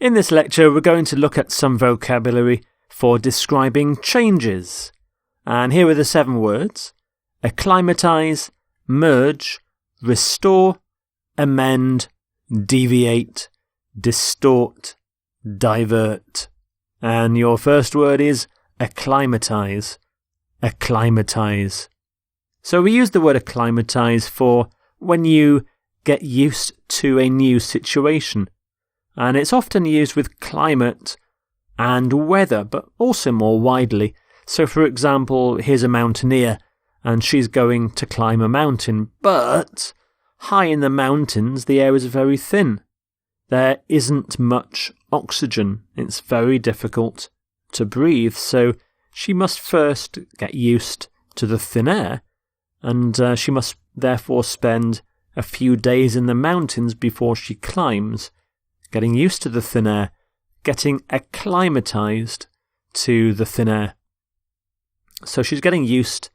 In this lecture, we're going to look at some vocabulary for describing changes. And here are the 7 words: acclimatise, merge, restore, amend, deviate, distort, divert. And your first word is acclimatise. Acclimatise. So we use the word acclimatise for when you get used to a new situation. And it's often used with climate and weather, but also more widely. So for example, here's a mountaineer and she's going to climb a mountain, but high in the mountains the air is very thin. There isn't much oxygen. It's very difficult to breathe, so she must first get used to the thin air, and she must therefore spend a few days in the mountains before she climbs, getting used to the thin air, getting acclimatised to the thin air. So she's getting used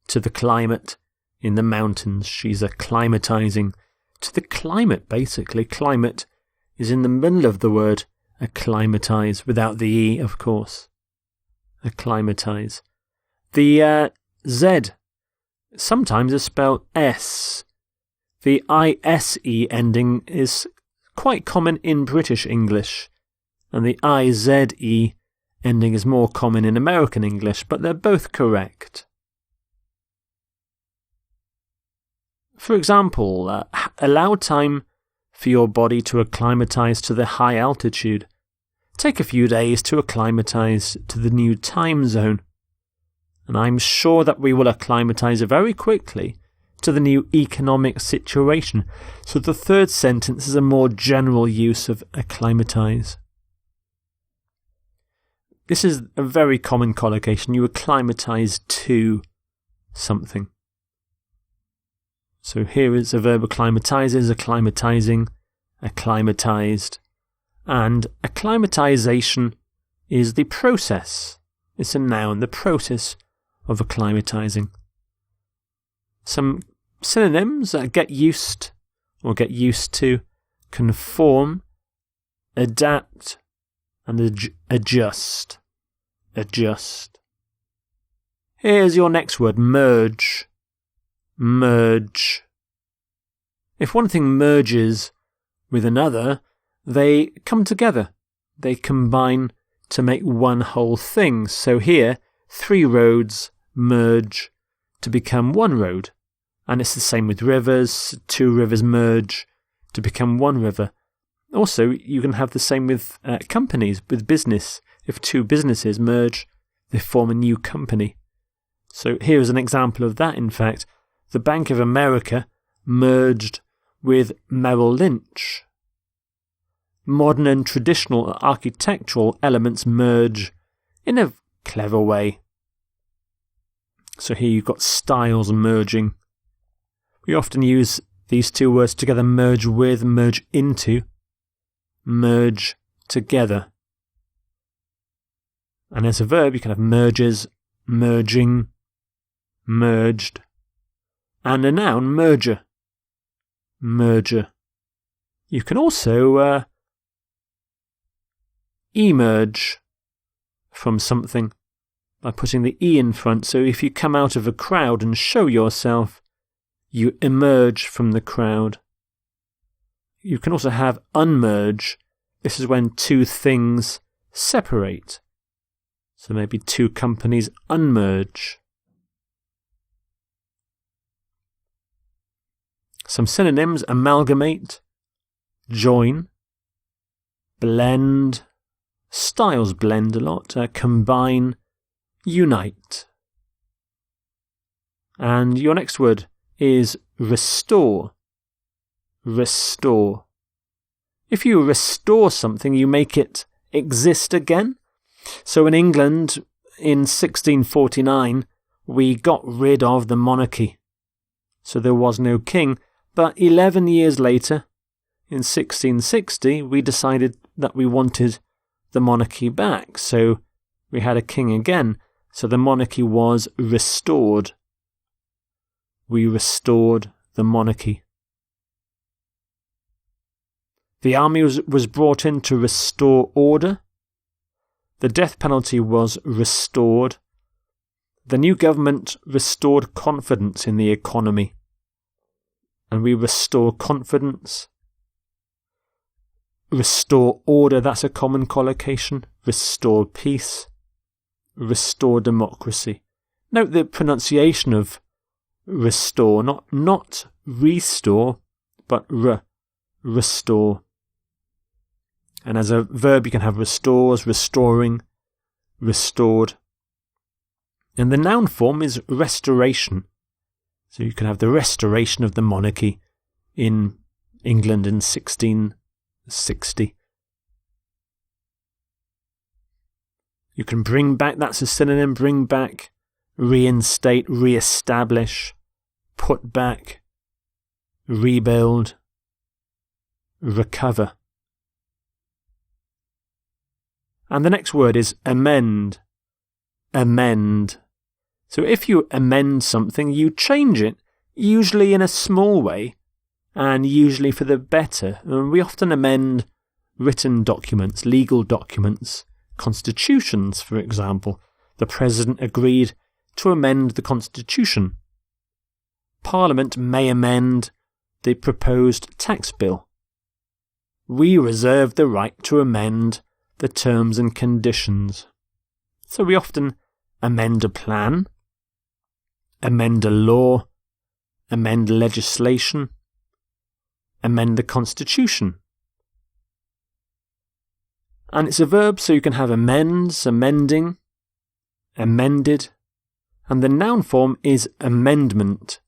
to the climate in the mountains. She's acclimatising to the climate, basically. Climate is in the middle of the word acclimatise, without the E, of course. Acclimatise. The Z sometimes is spelled S. The ISE ending is quite common in British English, and the IZE ending is more common in American English, but they're both correct. For example, allow time for your body to acclimatise to the high altitude. Take a few days to acclimatise to the new time zone. And I'm sure that we will acclimatise very quickly to the new economic situation. So the third sentence is a more general use of acclimatise. This is a very common collocation. You acclimatise to something. So here is a verb acclimatises, acclimatising, acclimatised. And acclimatisation is the process. It's a noun, the process of acclimatising. Some synonyms: get used or get used to, conform, adapt, and adjust. Adjust. Here's your next word: merge. Merge. If one thing merges with another, they come together. They combine to make one whole thing. So here, 3 roads merge to become 1 road. And it's the same with rivers. 2 rivers merge to become 1 river. Also, you can have the same with companies, with business. If 2 businesses merge, they form a new company. So here is an example of that, in fact. The Bank of America merged with Merrill Lynch. Modern and traditional architectural elements merge in a clever way. So here you've got styles merging. We often use these 2 words together: merge with, merge into, merge together. And as a verb, you can have merges, merging, merged. And a noun: merger. Merger. You can also emerge from something by putting the E in front. So if you come out of a crowd and show yourself, you emerge from the crowd. You can also have unmerge. This is when 2 things separate. So maybe 2 companies unmerge. Some synonyms: amalgamate, join, blend, styles blend a lot, combine, unite. And your next word is restore. Restore. If you restore something, you make it exist again. So in England, in 1649, we got rid of the monarchy. So there was no king. But 11 years later, in 1660, we decided that we wanted the monarchy back. So we had a king again. So the monarchy was restored. We restored the monarchy. The army was brought in to restore order. The death penalty was restored. The new government restored confidence in the economy. And we restore confidence. Restore order, that's a common collocation. Restore peace. Restore democracy. Note the pronunciation of restore, not restore, but restore. And as a verb you can have restores, restoring, restored. And the noun form is restoration. So you can have the restoration of the monarchy in England in 1660. You can bring back, that's a synonym, bring back, reinstate, re-establish, put back, rebuild, recover. And the next word is amend. Amend. So if you amend something, you change it, usually in a small way, and usually for the better. We often amend written documents, legal documents, constitutions, for example. The President agreed to amend the Constitution. Parliament may amend the proposed tax bill. We reserve the right to amend the terms and conditions. So we often amend a plan, amend a law, amend legislation, amend the Constitution. And it's a verb, so you can have amends, amending, amended, and the noun form is amendment,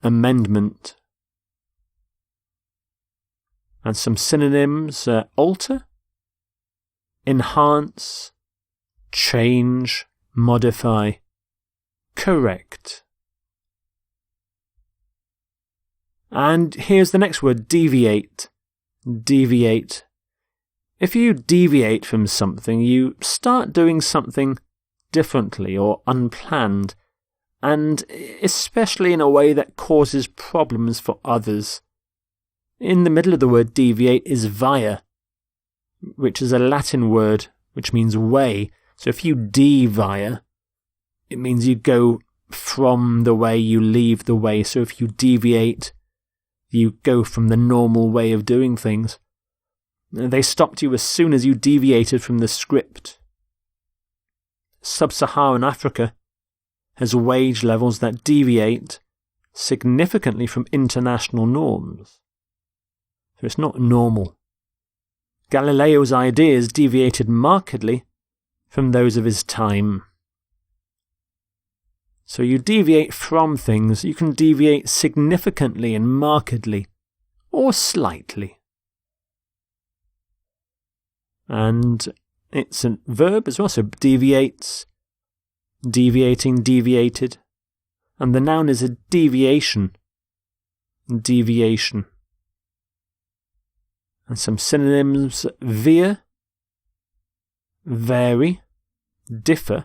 amendment. And some synonyms, alter, enhance, change, modify, correct. And here's the next word, deviate, deviate. If you deviate from something, you start doing something differently or unplanned, and especially in a way that causes problems for others. In the middle of the word deviate is via, which is a Latin word which means way. So if you devia, it means you go from the way, you leave the way. So if you deviate, you go from the normal way of doing things. They stopped you as soon as you deviated from the script. Sub-Saharan Africa has wage levels that deviate significantly from international norms. So it's not normal. Galileo's ideas deviated markedly from those of his time. So you deviate from things, you can deviate significantly and markedly, or slightly. And it's a verb as well, so deviates, deviating, deviated. And the noun is a deviation, deviation. And some synonyms, veer, vary, differ,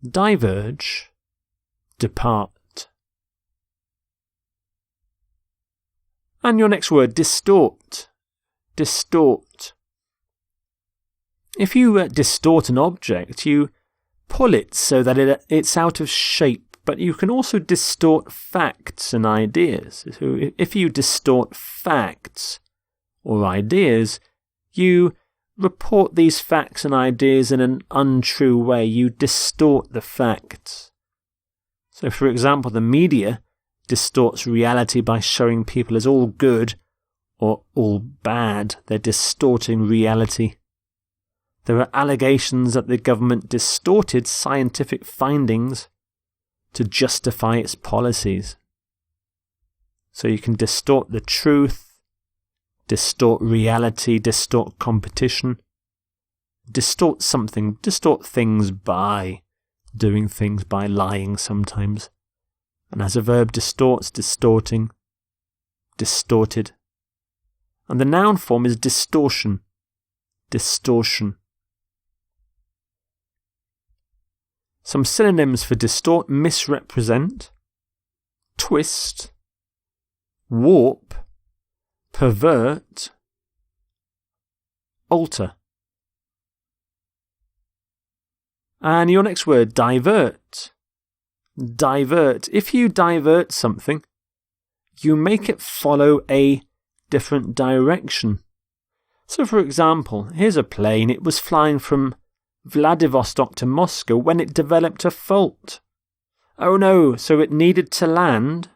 diverge, depart. And your next word, distort, distort. If you distort an object, you pull it so that it's out of shape, but you can also distort facts and ideas. So if you distort facts or ideas, you report these facts and ideas in an untrue way. You distort the facts. So, for example, the media distorts reality by showing people as all good or all bad. They're distorting reality. There are allegations that the government distorted scientific findings to justify its policies. So you can distort the truth, distort reality, distort competition, distort something, distort things by doing things, by lying sometimes. And as a verb, distorts, distorting, distorted. And the noun form is distortion, distortion. Some synonyms for distort: misrepresent, twist, warp, pervert, alter. And your next word, divert. Divert. If you divert something, you make it follow a different direction. So, for example, here's a plane. It was flying from Vladivostok to Moscow when it developed a fault. Oh no, so it needed to land.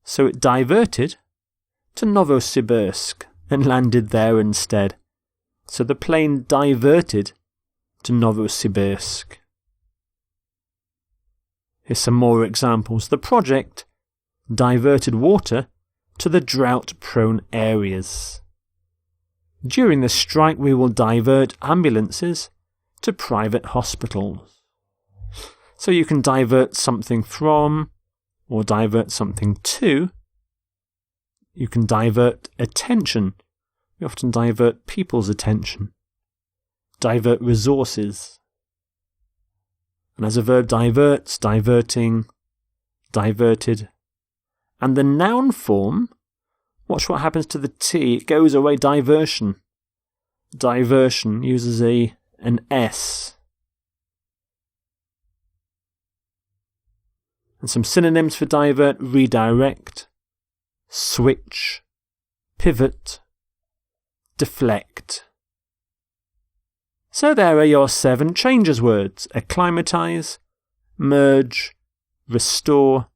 So it diverted to Novosibirsk and landed there instead. So the plane diverted to Novosibirsk. Here's some more examples. The project diverted water to the drought-prone areas. During the strike, we will divert ambulances to private hospitals. So you can divert something from, or divert something to. You can divert attention. We often divert people's attention. Divert resources. And as a verb, diverts, diverting, diverted. And the noun form, watch what happens to the T. It goes away, diversion. Diversion uses an S. And some synonyms for divert: redirect, switch, pivot, deflect. So there are your 7 changes words: acclimatise, merge, restore,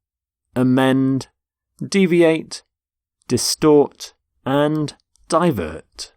amend, deviate, distort, and divert.